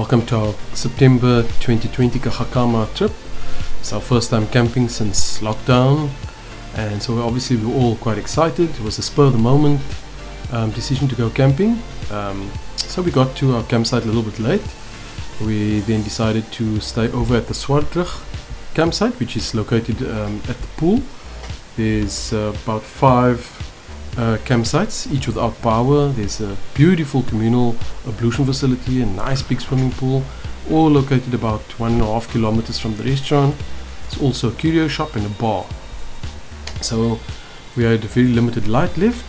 Welcome to our September 2020 Kagga Kamma trip. It's our first time camping since lockdown, and so obviously we're all quite excited. It was a spur of the moment decision to go camping. So we got to our campsite a little bit late. We then decided to stay over at the Tierkloof campsite, which is located at the pool. There's about 5 campsites, each without power. There's a beautiful communal ablution facility, a nice big swimming pool, all located about 1.5 kilometers from the restaurant. It's also a curio shop and a bar. So we had a very limited light left,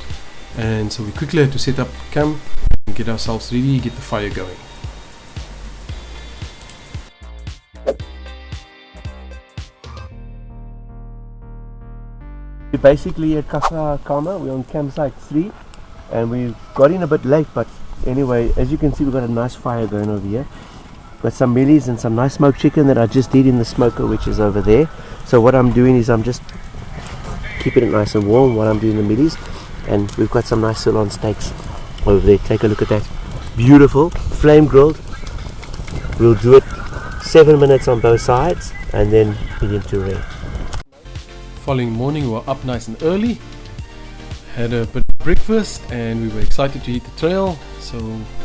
and so we quickly had to set up camp and get ourselves ready, get the fire going. We're basically at Kagga Kamma. We're on campsite 3 and we got in a bit late, but anyway, as you can see, we've got a nice fire going over here. Got some mealies and some nice smoked chicken that I just did in the smoker, which is over there. So what I'm doing is I'm just keeping it nice and warm while I'm doing the mealies, and we've got some nice sirloin steaks over there. Take a look at that. Beautiful, flame grilled. We'll do it 7 minutes on both sides and then medium to rare. Following morning, we were up nice and early, had a bit of breakfast, and we were excited to hit the trail so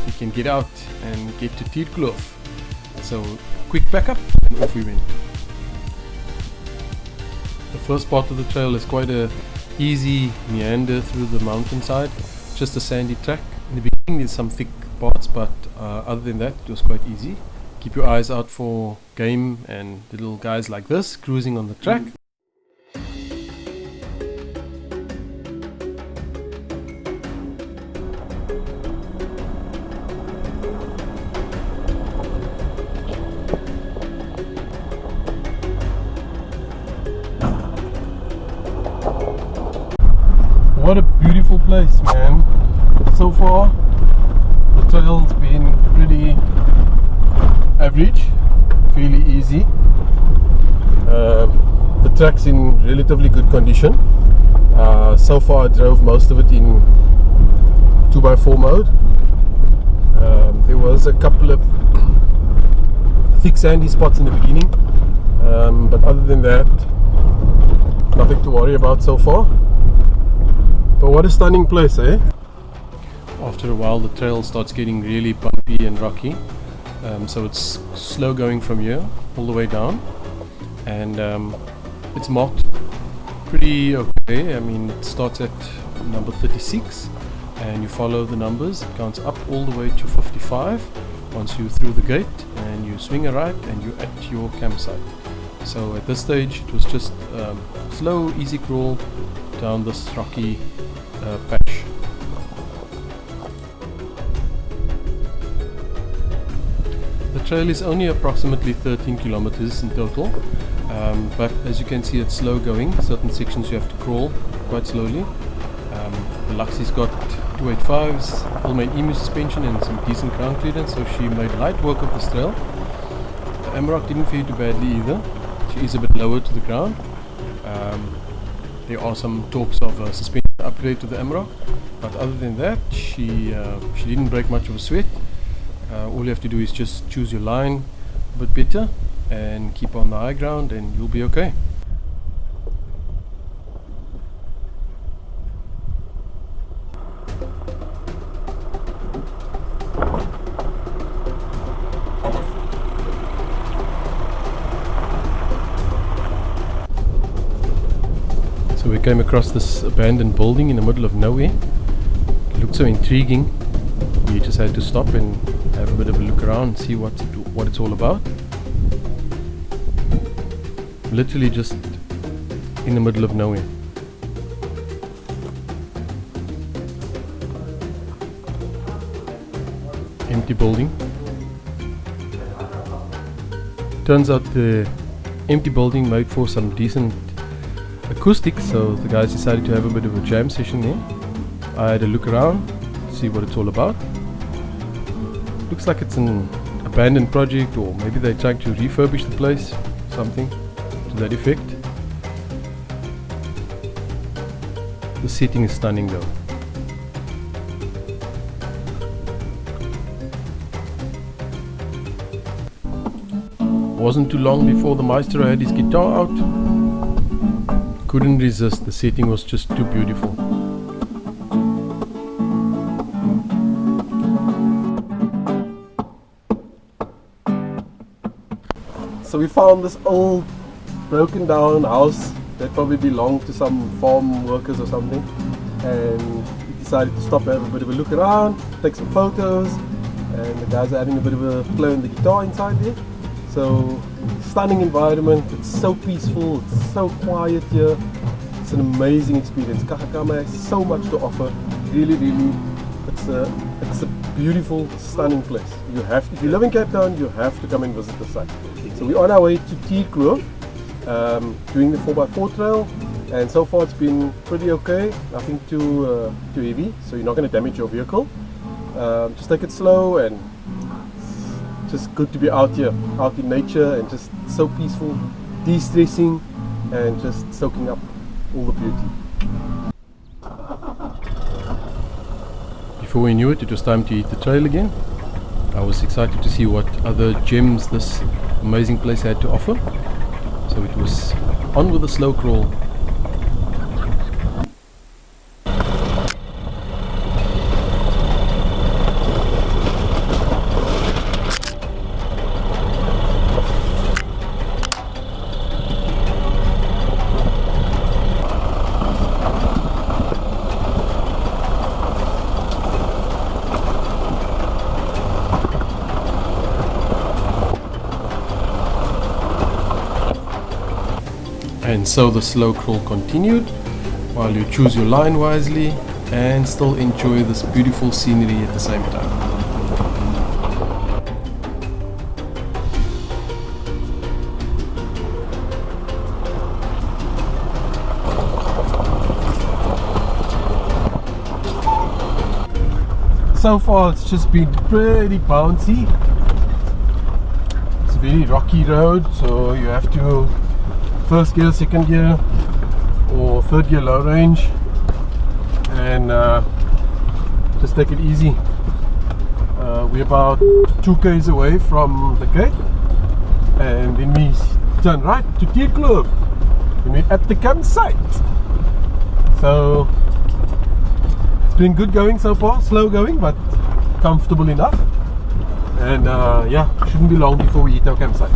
we can get out and get to Tierkloof. So quick pack up and off we went. The first part of the trail is quite a easy meander through the mountainside, just a sandy track. In the beginning there's some thick parts, but other than that it was quite easy. Keep your eyes out for game and little guys like this cruising on the track. What a beautiful place, man. So far the trail's been pretty average, fairly easy. The track's in relatively good condition. So far I drove most of it in 2x4 mode. There was a couple of thick sandy spots in the beginning, but other than that, nothing to worry about so far. But what a stunning place, eh? After a while the trail starts getting really bumpy and rocky, so it's slow going from here all the way down, and it's marked pretty okay. I mean, it starts at number 36 and you follow the numbers. It counts up all the way to 55 once you're through the gate, and you swing a right and you're at your campsite. So at this stage it was just slow, easy crawl down this rocky patch. The trail is only approximately 13 kilometers in total, but as you can see it's slow going. Certain sections you have to crawl quite slowly. The Luxie's got 285s, all-main emu suspension and some decent ground clearance, so she made light work of this trail. The Amarok didn't fare too badly either. She is a bit lower to the ground. There are some talks of a suspension upgrade to the Amarok, but other than that she didn't break much of a sweat. All you have to do is just choose your line a bit better and keep on the high ground and you'll be okay. So we came across this abandoned building in the middle of nowhere. It looked so intriguing. We just had to stop and have a bit of a look around and see what it's all about. Literally just in the middle of nowhere. Empty building. Turns out the empty building made for some decent acoustics, so the guys decided to have a bit of a jam session there. I had a look around, see what it's all about. Looks like it's an abandoned project, or maybe they're trying to refurbish the place, something to that effect. The setting is stunning though. wasn't too long before the maestro had his guitar out. Couldn't resist, the setting was just too beautiful. So we found this old broken down house that probably belonged to some farm workers or something, and we decided to stop and have a bit of a look around, take some photos, and the guys are having a bit of a play on the guitar inside there. So stunning environment, it's so peaceful, it's so quiet here, it's an amazing experience. Kagga Kamma has so much to offer, really, it's a beautiful, stunning place. You have to, if you live in Cape Town, you have to come and visit the site. So we're on our way to Tierkloof, doing the 4x4 trail, and so far it's been pretty okay, nothing too heavy, so you're not going to damage your vehicle. Just take it slow, and just good to be out here, out in nature, and just so peaceful, de-stressing, and just soaking up all the beauty. Before we knew it, it was time to hit the trail again. I was excited to see what other gems this amazing place had to offer. So it was on with a slow crawl. And so the slow crawl continued while you choose your line wisely and still enjoy this beautiful scenery at the same time. So far it's just been pretty bouncy. It's a very rocky road, so you have to first gear, second gear, or third gear low range, and just take it easy. We're about 2 k's away from the gate, and then we turn right to Tierkloof, and we're at the campsite. So it's been good going so far, slow going but comfortable enough, and yeah, shouldn't be long before we hit our campsite.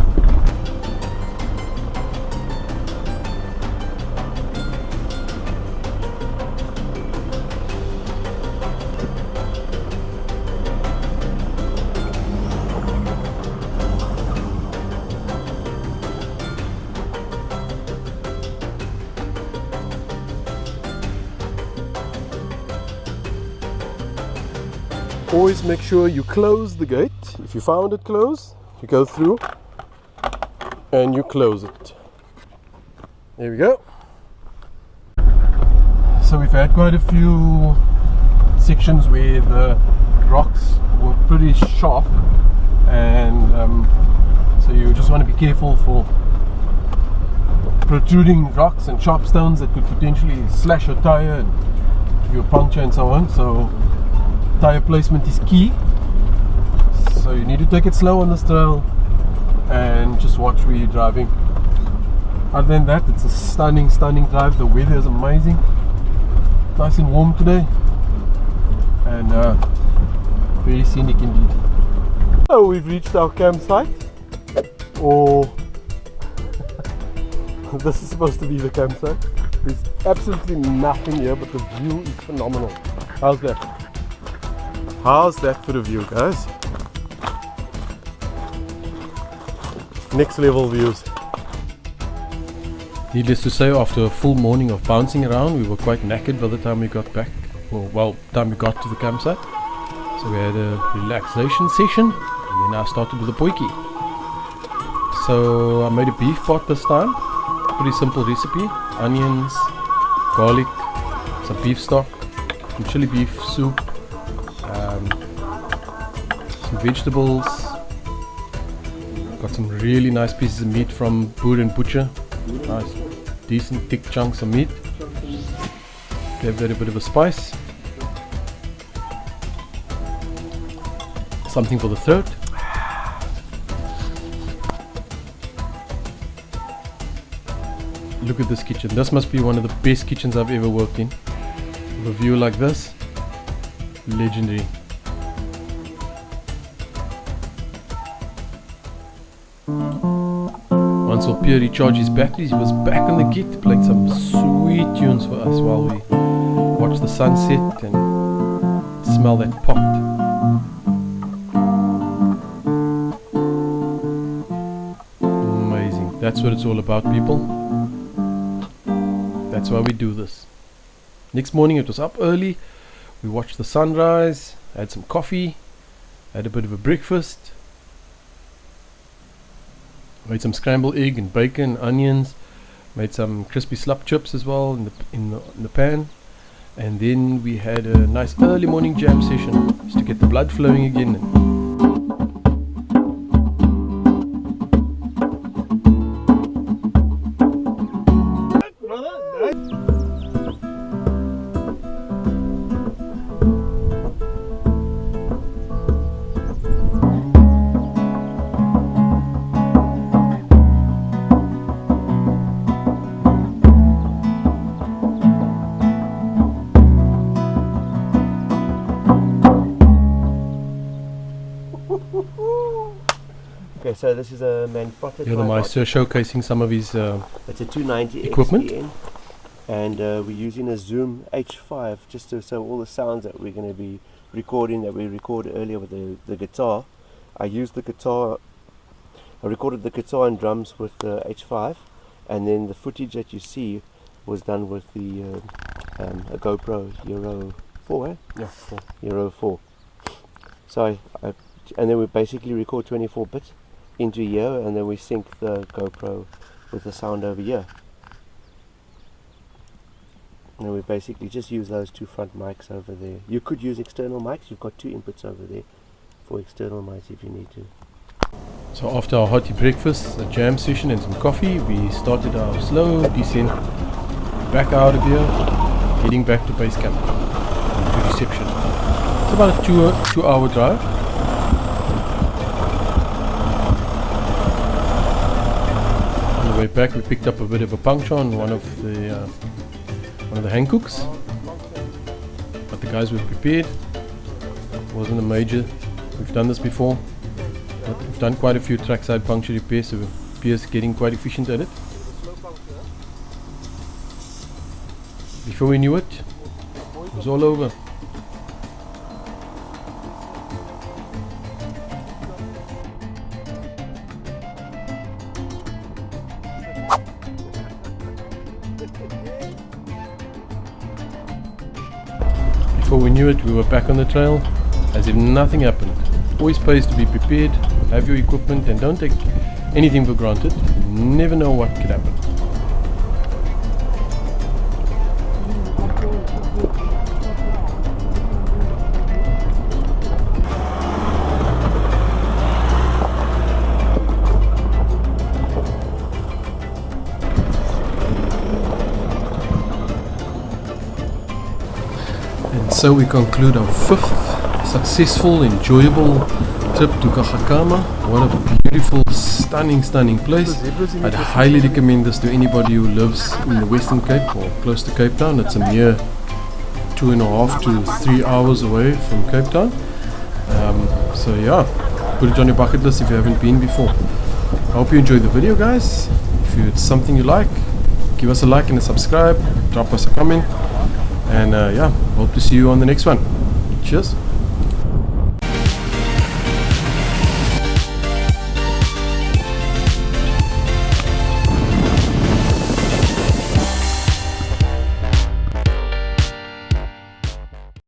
Always make sure you close the gate. If you found it closed, you go through and you close it. There we go. So we've had quite a few sections where the rocks were pretty sharp, and so you just want to be careful for protruding rocks and sharp stones that could potentially slash your tire and give you a puncture and so on. So tire placement is key, so you need to take it slow on this trail and just watch where you're driving. Other than that, it's a stunning drive. The weather is amazing, nice and warm today, and very scenic indeed. So we've reached our campsite, or this is supposed to be the campsite. There's absolutely nothing here, but the view is phenomenal. How's that? How's that for a view, guys? Next level views. Needless to say, after a full morning of bouncing around, we were quite knackered by the time we got back, well, time we got to the campsite. So we had a relaxation session, and then I started with a potjie. So I made a beef pot this time. Pretty simple recipe: onions, garlic, some beef stock, some chili beef soup, some vegetables. Got some really nice pieces of meat from Boer and Butcher. Nice, decent, thick chunks of meat. Gave that a bit of a spice. Something for the throat. Look at this kitchen. This must be one of the best kitchens I've ever worked in. With a view like this, legendary. Once Pierre recharged his batteries, he was back on the gig, playing some sweet tunes for us while we watched the sunset and smell that pot. Amazing. That's what it's all about, people. That's why we do this. Next morning it was up early. We watched the sunrise, had some coffee, had a bit of a breakfast. Made some scrambled egg and bacon, onions. Made some crispy slap chips as well in the pan. And then we had a nice early morning jam session just to get the blood flowing again. Okay, so this is a manufactured. Yeah, the Meister showcasing some of his it's a 290 equipment. XPN, and we're using a Zoom H5 just so all the sounds that we're going to be recording, that we recorded earlier with the guitar. I recorded the guitar and drums with the H5, and then the footage that you see was done with the a GoPro Euro 4, eh? Yeah, 4. Euro 4. So and then we basically record 24 bits into here, and then we sync the GoPro with the sound over here. And we basically just use those two front mics over there. You could use external mics. You've got two inputs over there for external mics if you need to. So after our hearty breakfast, a jam session and some coffee, we started our slow descent back out of here, heading back to base camp, to reception. It's about a 2-hour drive. On the way back, we picked up a bit of a puncture on one of the Hankooks, but the guys were prepared. It wasn't a major. We've done this before. But we've done quite a few trackside puncture repairs, so Pierre's getting quite efficient at it. Before we knew it, it was all over. Before we knew it, we were back on the trail as if nothing happened. Always pays to be prepared, have your equipment, and don't take anything for granted. You never know what could happen. And so we conclude our 5th successful, enjoyable trip to Kagga Kamma. What a beautiful, stunning place. I'd highly recommend this to anybody who lives in the Western Cape or close to Cape Town. It's a mere 2.5 to 3 hours away from Cape Town. So yeah, put it on your bucket list if you haven't been before. I hope you enjoyed the video, guys. If it's something you like, give us a like and a subscribe, drop us a comment, and yeah, hope to see you on the next one. Cheers.